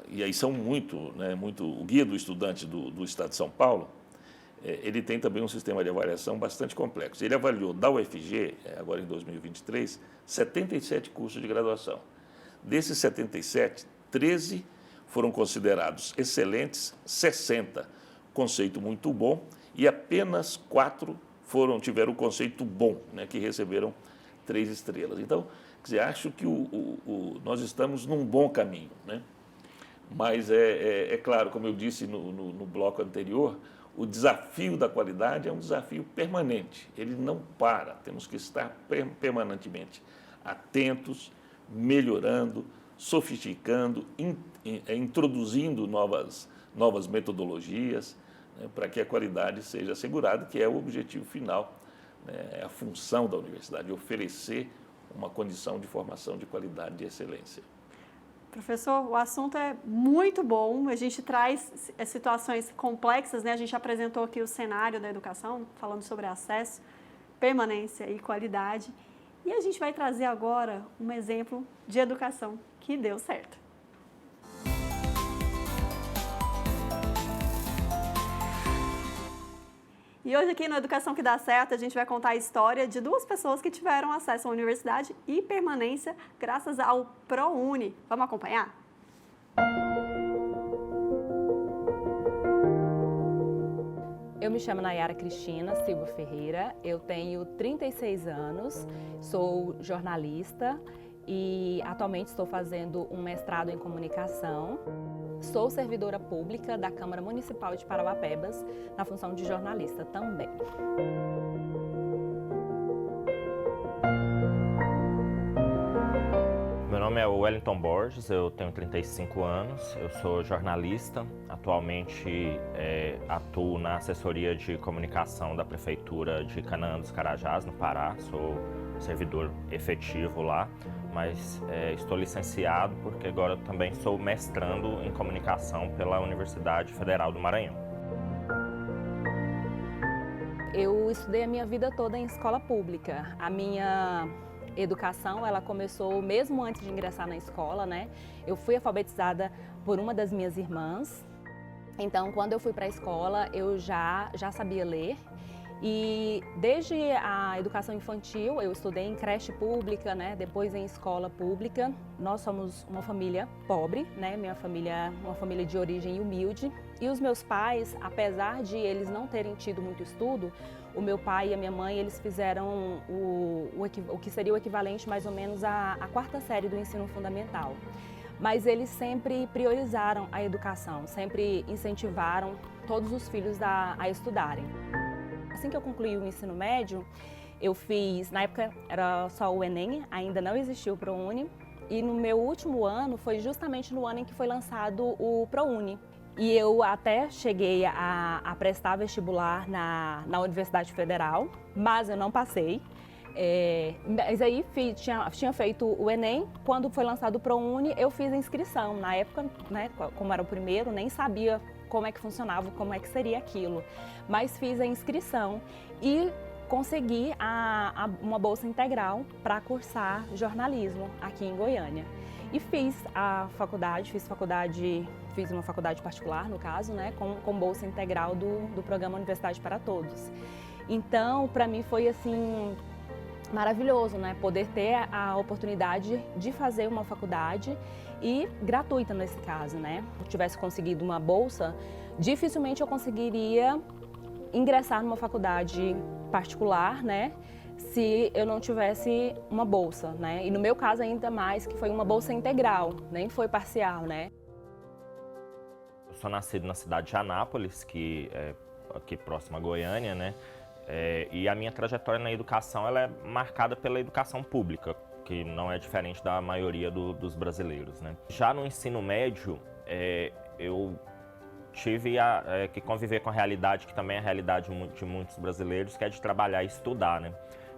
Speaker 2: e aí são o Guia do Estudante do Estado de São Paulo, ele tem também um sistema de avaliação bastante complexo. Ele avaliou da UFG, agora em 2023, 77 cursos de graduação. Desses 77, 13 foram considerados excelentes, 60 conceito muito bom, e apenas 4 tiveram o conceito bom, né, que receberam 3 estrelas. Então, quer dizer, acho que nós estamos num bom caminho, né? Mas é claro, como eu disse no bloco anterior, o desafio da qualidade é um desafio permanente, ele não para, temos que estar permanentemente atentos, melhorando, sofisticando, introduzindo novas metodologias, né, para que a qualidade seja assegurada, que é o objetivo final, né, é a função da universidade, oferecer uma condição de formação de qualidade, de excelência.
Speaker 1: Professor, o assunto é muito bom, a gente traz situações complexas, né? A gente apresentou aqui o cenário da educação, falando sobre acesso, permanência e qualidade, e a gente vai trazer agora um exemplo de educação que deu certo. E hoje aqui no Educação que Dá Certo, a gente vai contar a história de 2 pessoas que tiveram acesso à universidade e permanência graças ao ProUni. Vamos acompanhar?
Speaker 12: Eu me chamo Nayara Cristina Silva Ferreira, eu tenho 36 anos, sou jornalista e atualmente estou fazendo um mestrado em comunicação. Sou servidora pública da Câmara Municipal de Parauapebas, na função de jornalista também.
Speaker 13: Meu nome é Wellington Borges, eu tenho 35 anos, eu sou jornalista, atualmente atuo na assessoria de comunicação da Prefeitura de Canaã dos Carajás, no Pará, sou servidor efetivo lá, mas estou licenciado porque agora também sou mestrando em comunicação pela Universidade Federal do Maranhão.
Speaker 12: Eu estudei a minha vida toda em escola pública. A minha educação, ela começou mesmo antes de ingressar na escola, né? Eu fui alfabetizada por uma das minhas irmãs. Então, quando eu fui para a escola, eu já sabia ler. E desde a educação infantil, eu estudei em creche pública, né? Depois em escola pública. Nós somos uma família pobre, né? Minha família é uma família de origem humilde. E os meus pais, apesar de eles não terem tido muito estudo, o meu pai e a minha mãe, eles fizeram o que seria o equivalente mais ou menos à 4ª série do ensino fundamental. Mas eles sempre priorizaram a educação, sempre incentivaram todos os filhos a estudarem. Assim que eu concluí o ensino médio, eu fiz, na época era só o Enem, ainda não existia o ProUni, e no meu último ano foi justamente no ano em que foi lançado o ProUni. E eu até cheguei a prestar vestibular na Universidade Federal, mas eu não passei. Mas aí tinha feito o Enem, quando foi lançado o ProUni, eu fiz a inscrição. Na época, né, como era o primeiro, nem sabia como é que funcionava, como é que seria aquilo. Mas fiz a inscrição e consegui uma bolsa integral para cursar jornalismo aqui em Goiânia. E fiz a faculdade, fiz uma faculdade particular, no caso, né, com bolsa integral do programa Universidade para Todos. Então, para mim foi assim maravilhoso, né, poder ter a oportunidade de fazer uma faculdade e gratuita nesse caso, né. Se eu tivesse conseguido uma bolsa, dificilmente eu conseguiria ingressar numa faculdade particular, né, se eu não tivesse uma bolsa, né? E no meu caso ainda mais, que foi uma bolsa integral, nem foi parcial, né?
Speaker 13: Eu sou nascido na cidade de Anápolis, que é aqui próximo a Goiânia, né? E a minha trajetória na educação ela é marcada pela educação pública, que não é diferente da maioria dos brasileiros, né? Já no ensino médio, eu tive que conviver com a realidade, que também é a realidade de muitos brasileiros, que é de trabalhar e estudar, né?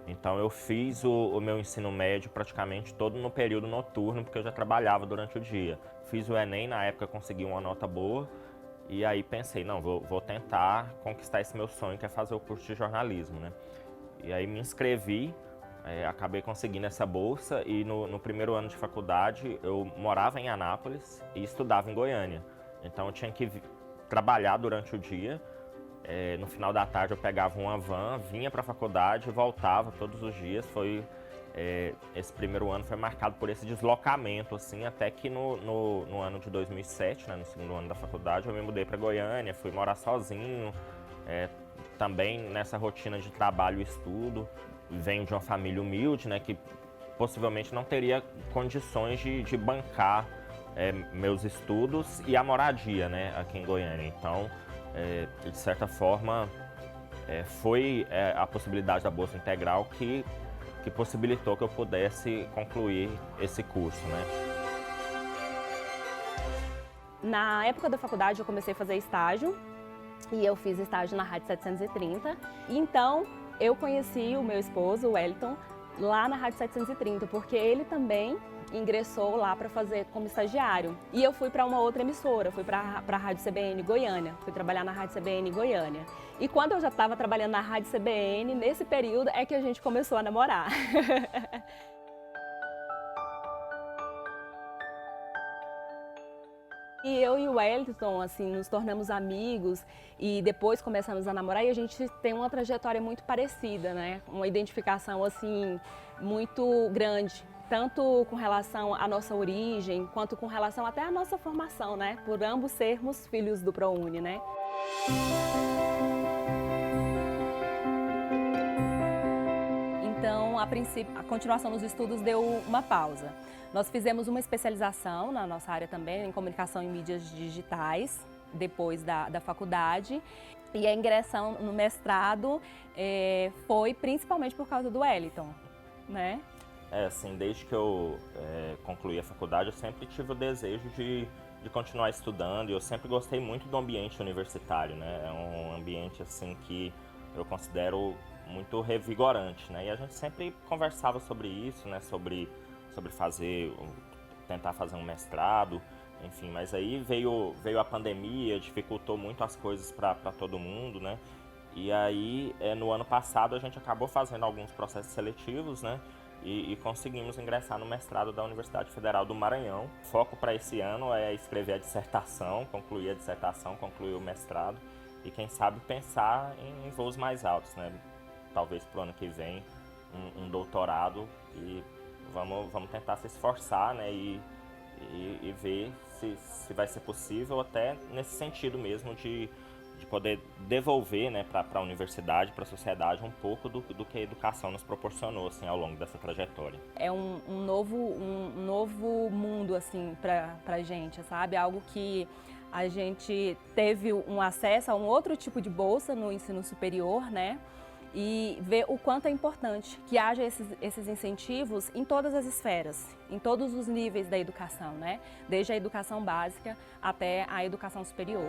Speaker 13: Então eu fiz o meu ensino médio praticamente todo no período noturno, porque eu já trabalhava durante o dia. Fiz o Enem, na época consegui uma nota boa, e aí pensei, não, vou tentar conquistar esse meu sonho, que é fazer o curso de jornalismo, né? E aí me inscrevi, acabei conseguindo essa bolsa, e no primeiro ano de faculdade eu morava em Anápolis e estudava em Goiânia. Então eu tinha que trabalhar durante o dia. No final da tarde eu pegava uma van, vinha para a faculdade e voltava todos os dias. Esse primeiro ano foi marcado por esse deslocamento, assim, até que no ano de 2007, né, no segundo ano da faculdade, eu me mudei para Goiânia, fui morar sozinho, também nessa rotina de trabalho e estudo. Venho de uma família humilde, né, que possivelmente não teria condições de bancar meus estudos e a moradia, né, aqui em Goiânia. Então, de certa forma, foi a possibilidade da Bolsa Integral que possibilitou que eu pudesse concluir esse curso, né?
Speaker 12: Na época da faculdade, eu comecei a fazer estágio e eu fiz estágio na Rádio 730. Então, eu conheci o meu esposo, o Wellington, lá na Rádio 730, porque ele também ingressou lá para fazer como estagiário. E eu fui para uma outra emissora, fui para a Rádio CBN Goiânia, fui trabalhar na Rádio CBN Goiânia. E quando eu já estava trabalhando na Rádio CBN, nesse período é que a gente começou a namorar. E eu e o Wellington, assim, nos tornamos amigos e depois começamos a namorar e a gente tem uma trajetória muito parecida, né? Uma identificação, assim, muito grande, tanto com relação à nossa origem, quanto com relação até à nossa formação, né? Por ambos sermos filhos do ProUni, né? Então, a princípio, a continuação dos estudos deu uma pausa. Nós fizemos uma especialização na nossa área também, em comunicação e mídias digitais, depois da faculdade. E a ingressão no mestrado foi principalmente por causa do Wellington, né?
Speaker 13: Assim, desde que eu concluí a faculdade, eu sempre tive o desejo de continuar estudando, e eu sempre gostei muito do ambiente universitário, né? É um ambiente, assim, que eu considero muito revigorante, né? E a gente sempre conversava sobre isso, né? Sobre tentar fazer um mestrado, enfim, mas aí veio a pandemia, dificultou muito as coisas para todo mundo, né? E aí, no ano passado, a gente acabou fazendo alguns processos seletivos, né? E conseguimos ingressar no mestrado da Universidade Federal do Maranhão. O foco para esse ano é escrever a dissertação, concluir a dissertação, concluir o mestrado e, quem sabe, pensar em voos mais altos, né? Talvez para o ano que vem um doutorado, e vamos tentar se esforçar, né? E ver se vai ser possível, até nesse sentido mesmo de poder devolver, né, para a universidade, para a sociedade, um pouco do que a educação nos proporcionou, assim, ao longo dessa trajetória.
Speaker 12: É um novo mundo, assim, para a gente, sabe? Algo que a gente teve um acesso a um outro tipo de bolsa no ensino superior, né? E ver o quanto é importante que haja esses incentivos em todas as esferas, em todos os níveis da educação, né? Desde a educação básica até a educação superior.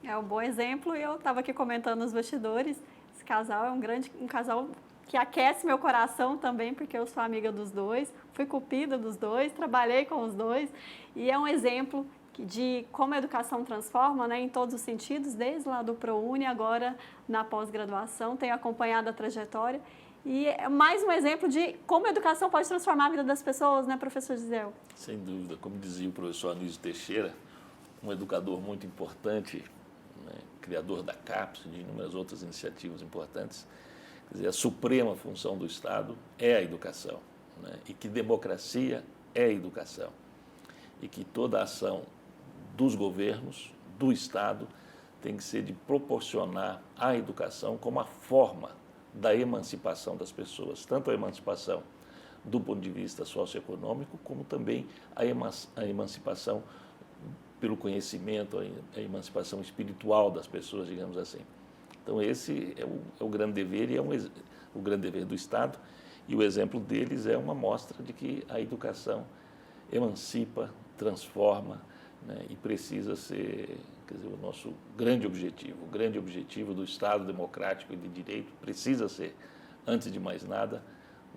Speaker 1: É um bom exemplo, e eu estava aqui comentando nos bastidores, esse casal é um casal que aquece meu coração também, porque eu sou amiga dos dois, fui cupida dos dois, trabalhei com os dois, e é um exemplo de como a educação transforma, né, em todos os sentidos, desde lá do ProUni, agora na pós-graduação, tenho acompanhado a trajetória, e é mais um exemplo de como a educação pode transformar a vida das pessoas, né, professor Gisel?
Speaker 2: Sem dúvida, como dizia o professor Anísio Teixeira, um educador muito importante, né, criador da CAPES, de inúmeras outras iniciativas importantes, quer dizer, a suprema função do Estado é a educação, né, e que democracia é a educação, e que toda a ação dos governos, do Estado, tem que ser de proporcionar a educação como a forma da emancipação das pessoas, tanto a emancipação do ponto de vista socioeconômico, como também a emancipação pelo conhecimento, a emancipação espiritual das pessoas, digamos assim. Então esse é o grande dever, e o grande dever do Estado, e o exemplo deles é uma mostra de que a educação emancipa, transforma, né, e precisa ser, quer dizer, o nosso grande objetivo do Estado democrático e de direito precisa ser, antes de mais nada,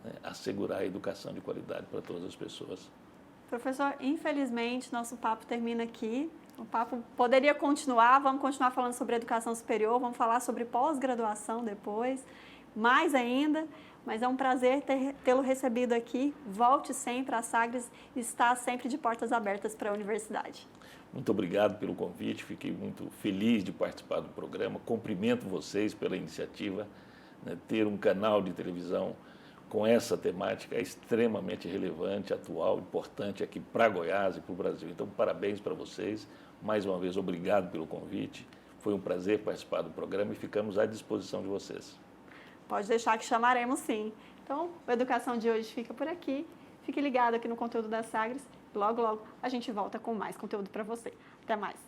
Speaker 2: né, assegurar a educação de qualidade para todas as pessoas.
Speaker 1: Professor, infelizmente, nosso papo termina aqui. O papo poderia continuar, vamos continuar falando sobre educação superior, vamos falar sobre pós-graduação depois, mais ainda, mas é um prazer tê-lo recebido aqui. Volte sempre, a Sagres está sempre de portas abertas para a universidade.
Speaker 2: Muito obrigado pelo convite, fiquei muito feliz de participar do programa, cumprimento vocês pela iniciativa, né, ter um canal de televisão com essa temática é extremamente relevante, atual, importante aqui para Goiás e para o Brasil. Então, parabéns para vocês. Mais uma vez, obrigado pelo convite. Foi um prazer participar do programa e ficamos à disposição de vocês.
Speaker 1: Pode deixar que chamaremos, sim. Então, a Educação de hoje fica por aqui. Fique ligado aqui no conteúdo da Sagres. Logo, logo, a gente volta com mais conteúdo para você. Até mais.